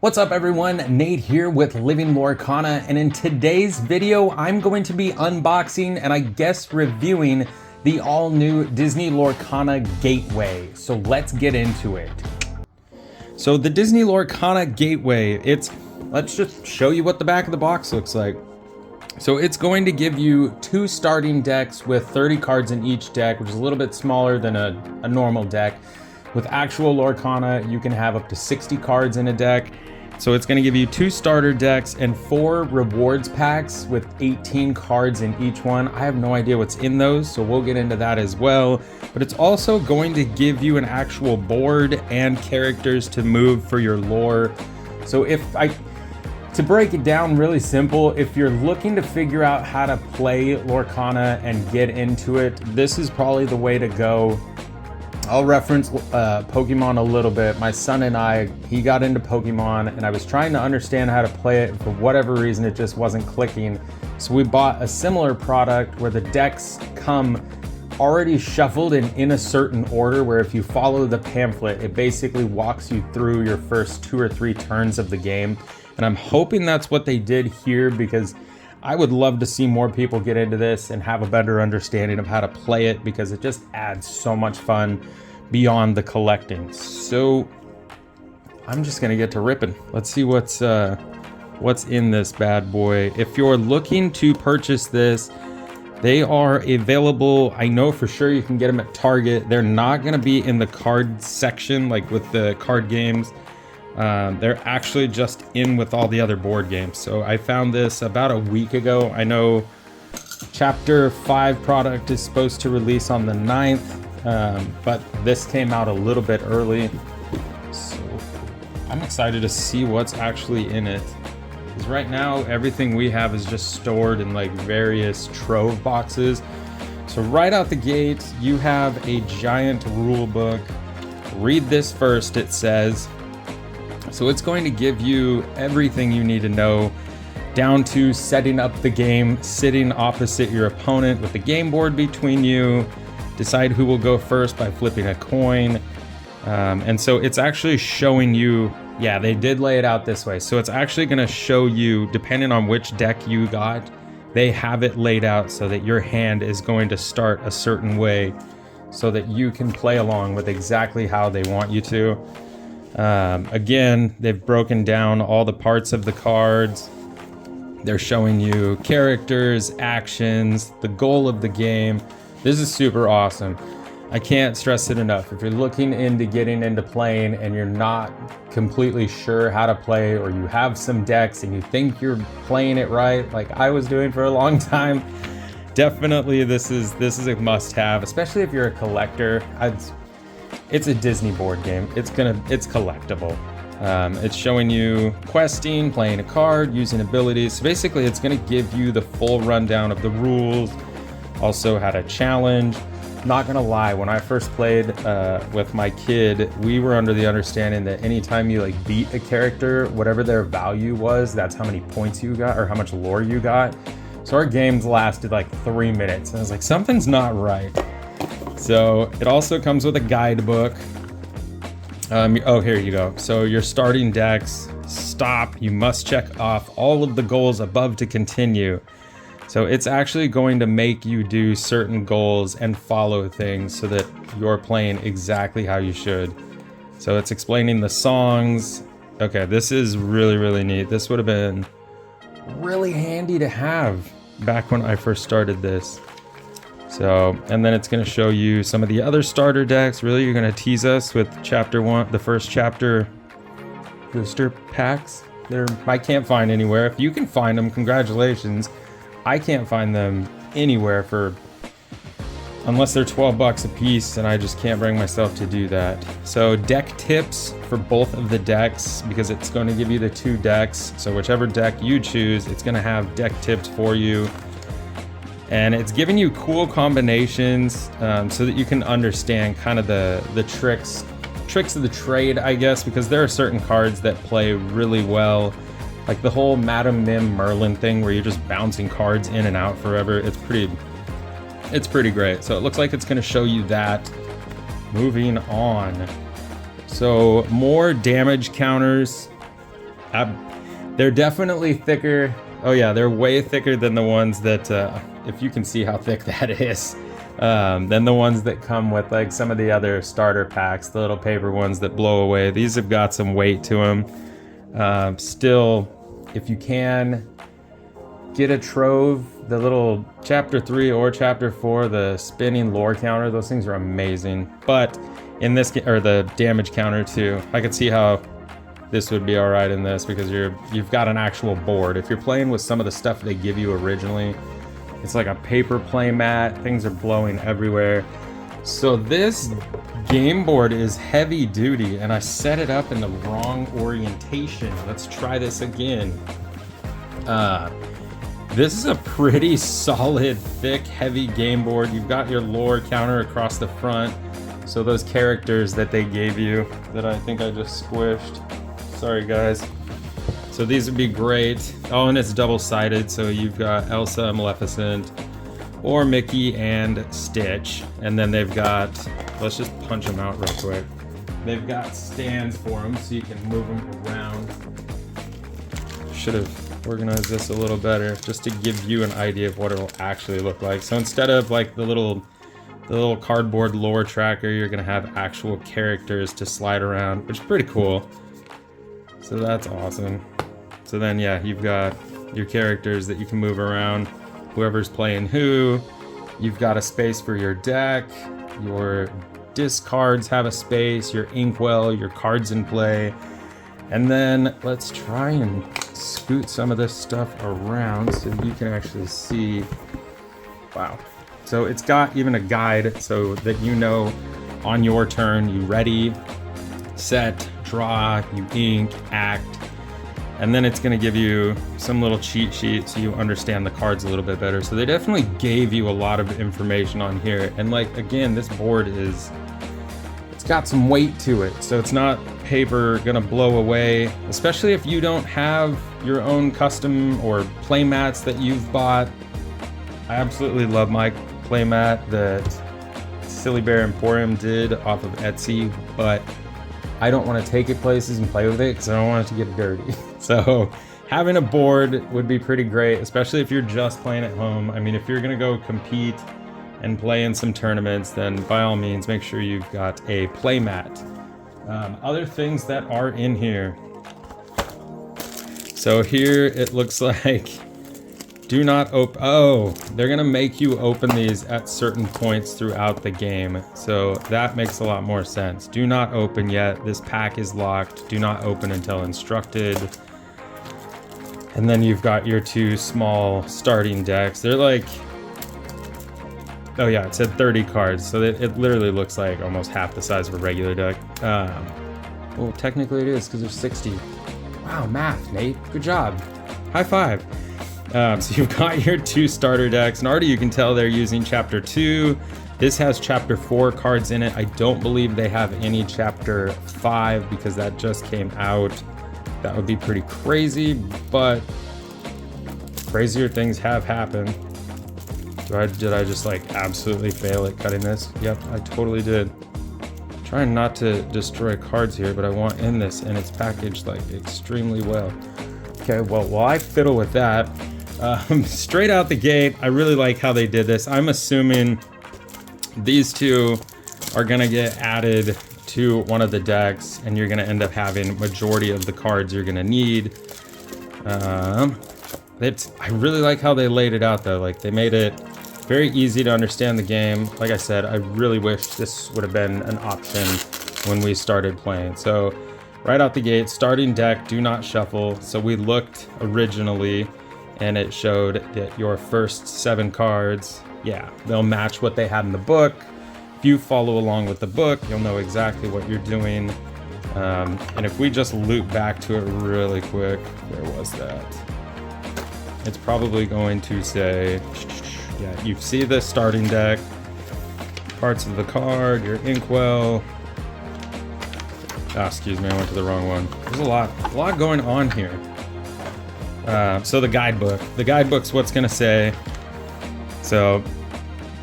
What's up everyone, Nate here with Living Lorcana, and in today's video I'm going to be unboxing and I guess reviewing the all new Disney Lorcana Gateway. So let's get into it. So the Disney Lorcana Gateway, let's just show you what the back of the box looks like. So it's going to give you 2 starting decks with 30 cards in each deck, which is a little bit smaller than a normal deck. With actual Lorcana, you can have up to 60 cards in a deck. So it's going to give you 2 starter decks and 4 rewards packs with 18 cards in each one. I have no idea what's in those, so we'll get into that as well. But it's also going to give you an actual board and characters to move for your lore. So to break it down really simple, if you're looking to figure out how to play Lorcana and get into it, this is probably the way to go. I'll reference Pokemon a little bit. My son and he got into Pokemon and I was trying to understand how to play it. For whatever reason, it just wasn't clicking. So we bought a similar product where the decks come already shuffled and in a certain order, where if you follow the pamphlet, it basically walks you through your first 2 or 3 turns of the game. And I'm hoping that's what they did here, because I would love to see more people get into this and have a better understanding of how to play it, because it just adds so much fun beyond the collecting. So I'm just gonna get to ripping. Let's see what's in this bad boy. If you're looking to purchase this, they are available. I know for sure you can get them at Target. They're not gonna be in the card section like with the card games. They're actually just in with all the other board games. So I found this about a week ago. I know Chapter 5 product is supposed to release on the 9th, but this came out a little bit early. So I'm excited to see what's actually in it. Because right now, everything we have is just stored in like various trove boxes. So right out the gate, you have a giant rule book. Read this first, it says. So it's going to give you everything you need to know, down to setting up the game, sitting opposite your opponent with the game board between you, decide who will go first by flipping a coin. And so it's actually showing you, yeah, they did lay it out this way. So it's actually going to show you, depending on which deck you got, they have it laid out so that your hand is going to start a certain way so that you can play along with exactly how they want you to. Again, they've broken down all the parts of the cards. They're showing you characters, actions, the goal of the game. This is super awesome. I can't stress it enough. If you're looking into getting into playing and you're not completely sure how to play, or you have some decks and you think you're playing it right, like I was doing for a long time, definitely this is a must-have, especially if you're a collector. It's a Disney board game. It's collectible. It's showing you questing, playing a card, using abilities. So basically it's gonna give you the full rundown of the rules, also how to challenge. Not gonna lie, when I first played with my kid, we were under the understanding that anytime you like beat a character, whatever their value was, that's how many points you got or how much lore you got. So our games lasted like 3 minutes and I was like, something's not right. So it also comes with a guidebook. Oh, here you go. So your starting decks, stop. You must check off all of the goals above to continue. So it's actually going to make you do certain goals and follow things so that you're playing exactly how you should. So it's explaining the songs. Okay, this is really, really neat. This would have been really handy to have back when I first started this. So, and then it's going to show you some of the other starter decks. Really, you're going to tease us with chapter 1, the first chapter booster packs. I can't find anywhere. If you can find them, congratulations. I can't find them anywhere unless they're 12 bucks a piece, and I just can't bring myself to do that. So deck tips for both of the decks, because it's going to give you the 2 decks. So whichever deck you choose, it's going to have deck tips for you. And it's giving you cool combinations so that you can understand kind of the tricks of the trade, I guess, because there are certain cards that play really well. Like the whole Madam Mim Merlin thing where you're just bouncing cards in and out forever. It's pretty great. So it looks like it's going to show you that. Moving on. So more damage counters. They're definitely thicker. Oh yeah, they're way thicker than the ones that, if you can see how thick that is, than the ones that come with like some of the other starter packs, the little paper ones that blow away. These have got some weight to them. Still, if you can, get a trove, the little chapter 3 or chapter 4, the spinning lore counter, those things are amazing. But in this, or the damage counter too, I could see how this would be all right in this because you've got an actual board. If you're playing with some of the stuff they give you originally, it's like a paper play mat, things are blowing everywhere. So this game board is heavy duty and I set it up in the wrong orientation. Let's try this again. This is a pretty solid, thick, heavy game board. You've got your lore counter across the front. So those characters that they gave you that I think I just squished. Sorry guys. So these would be great. Oh, and it's double-sided. So you've got Elsa, Maleficent, or Mickey and Stitch. And then they've got, let's just punch them out real quick. They've got stands for them so you can move them around. Should have organized this a little better just to give you an idea of what it'll actually look like. So instead of like the little cardboard lore tracker, you're gonna have actual characters to slide around, which is pretty cool. So that's awesome. So then yeah, you've got your characters that you can move around, whoever's playing who. You've got a space for your deck, your discards have a space, your inkwell, your cards in play. And then let's try and scoot some of this stuff around so you can actually see. Wow. So it's got even a guide so that you know on your turn, you ready, set, draw, you ink, act, and then it's gonna give you some little cheat sheet so you understand the cards a little bit better. So they definitely gave you a lot of information on here. And like, again, this board it's got some weight to it. So it's not paper gonna blow away, especially if you don't have your own custom or play mats that you've bought. I absolutely love my play mat that Silly Bear Emporium did off of Etsy, but I don't want to take it places and play with it because I don't want it to get dirty. So having a board would be pretty great, especially if you're just playing at home. I mean, if you're gonna go compete and play in some tournaments, then by all means, make sure you've got a play mat. Other things that are in here. So here it looks like do not open. Oh, they're gonna make you open these at certain points throughout the game. So that makes a lot more sense. Do not open yet. This pack is locked. Do not open until instructed. And then you've got your 2 small starting decks. They're like, oh yeah, it said 30 cards. So it literally looks like almost half the size of a regular deck. Well, technically it is because there's 60. Wow, math, Nate. Good job. High five. So you've got your 2 starter decks, and already you can tell they're using chapter 2. This has chapter 4 cards in it. I don't believe they have any chapter 5 because that just came out. That would be pretty crazy, but crazier things have happened. Did I just like absolutely fail at cutting this? Yep, I totally did. Trying not to destroy cards here, but I want in this, and it's packaged like extremely well. Okay, well, while I fiddle with that, straight out the gate, I really like how they did this. I'm assuming these 2 are gonna get added to one of the decks, and you're gonna end up having majority of the cards you're gonna need. I really like how they laid it out though. Like they made it very easy to understand the game. Like I said, I really wish this would have been an option when we started playing. So right out the gate, starting deck, do not shuffle. So we looked originally and it showed that your first 7 cards, yeah, they'll match what they had in the book. If you follow along with the book, you'll know exactly what you're doing. And if we just loop back to it really quick, where was that? It's probably going to say, yeah, you see the starting deck, parts of the card, your inkwell. Ah, excuse me, I went to the wrong one. There's a lot going on here. So the guidebook's what's gonna say. So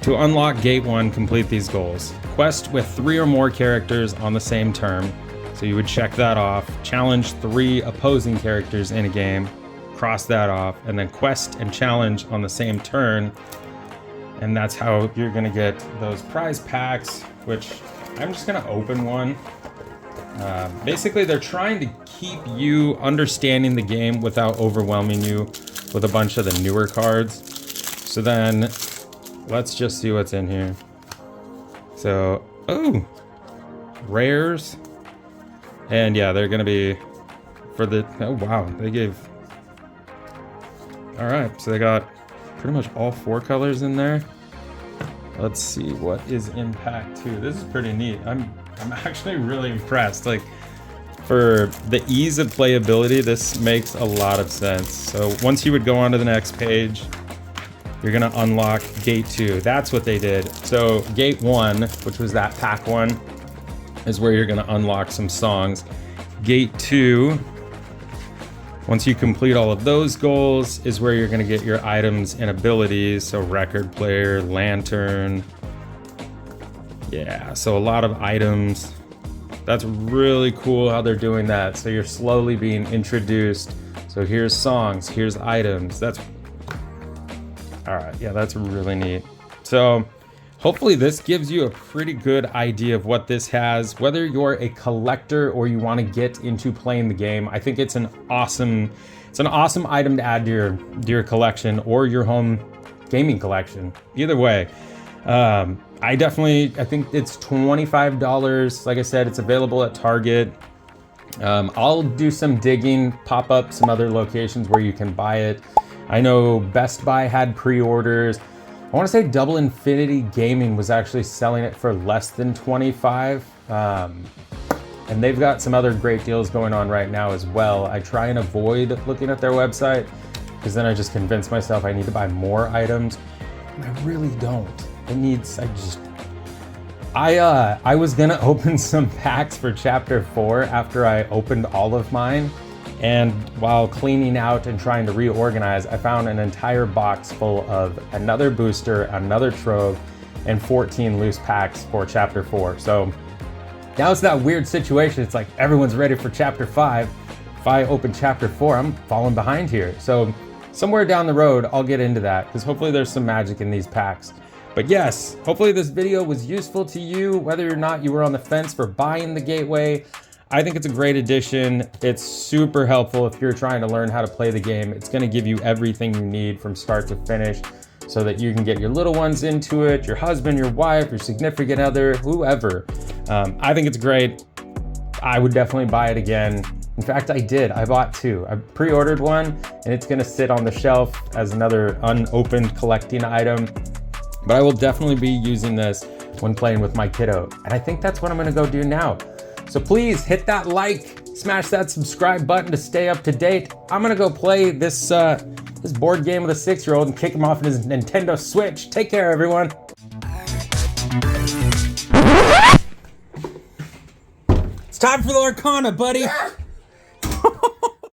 to unlock gate 1, complete these goals. Quest with 3 or more characters on the same turn. So you would check that off, challenge 3 opposing characters in a game, cross that off, and then quest and challenge on the same turn. And that's how you're gonna get those prize packs, which I'm just gonna open one. Basically, they're trying to keep you understanding the game without overwhelming you with a bunch of the newer cards. So then, let's just see what's in here. So, oh, rares. And yeah, they're gonna be for the, oh wow, they gave, all right, so they got pretty much all 4 colors in there. Let's see what is in pack 2. This is pretty neat. I'm actually really impressed. Like, for the ease of playability, this makes a lot of sense. So once you would go on to the next page, you're gonna unlock gate 2. That's what they did. So gate 1, which was that pack 1, is where you're gonna unlock some songs. Gate 2, once you complete all of those goals, is where you're gonna get your items and abilities. So record player, lantern. Yeah, so a lot of items. That's really cool how they're doing that. So you're slowly being introduced. So here's songs, here's items. That's, all right, yeah, that's really neat. So hopefully this gives you a pretty good idea of what this has. Whether you're a collector or you want to get into playing the game, I think it's an awesome item to add to your collection or your home gaming collection. Either way, I think it's $25. Like I said, it's available at Target. I'll do some digging, pop up some other locations where you can buy it. I know Best Buy had pre-orders. I want to say Double Infinity Gaming was actually selling it for less than $25. And they've got some other great deals going on right now as well. I try and avoid looking at their website because then I just convince myself I need to buy more items. And I really don't. I was gonna open some packs for chapter 4 after I opened all of mine. And while cleaning out and trying to reorganize, I found an entire box full of another booster, another trove, and 14 loose packs for chapter 4. So now it's that weird situation. It's like everyone's ready for chapter 5. If I open chapter 4, I'm falling behind here. So somewhere down the road, I'll get into that because hopefully there's some magic in these packs. But yes, hopefully this video was useful to you, whether or not you were on the fence for buying the Gateway. I think it's a great addition. It's super helpful if you're trying to learn how to play the game. It's gonna give you everything you need from start to finish so that you can get your little ones into it, your husband, your wife, your significant other, whoever. I think it's great. I would definitely buy it again. In fact, I did. I bought 2. I pre-ordered one and it's gonna sit on the shelf as another unopened collecting item. But I will definitely be using this when playing with my kiddo. And I think that's what I'm gonna go do now. So please hit that like, smash that subscribe button to stay up to date. I'm gonna go play this board game with a 6-year-old and kick him off in his Nintendo Switch. Take care, everyone. It's time for the Lorcana, buddy.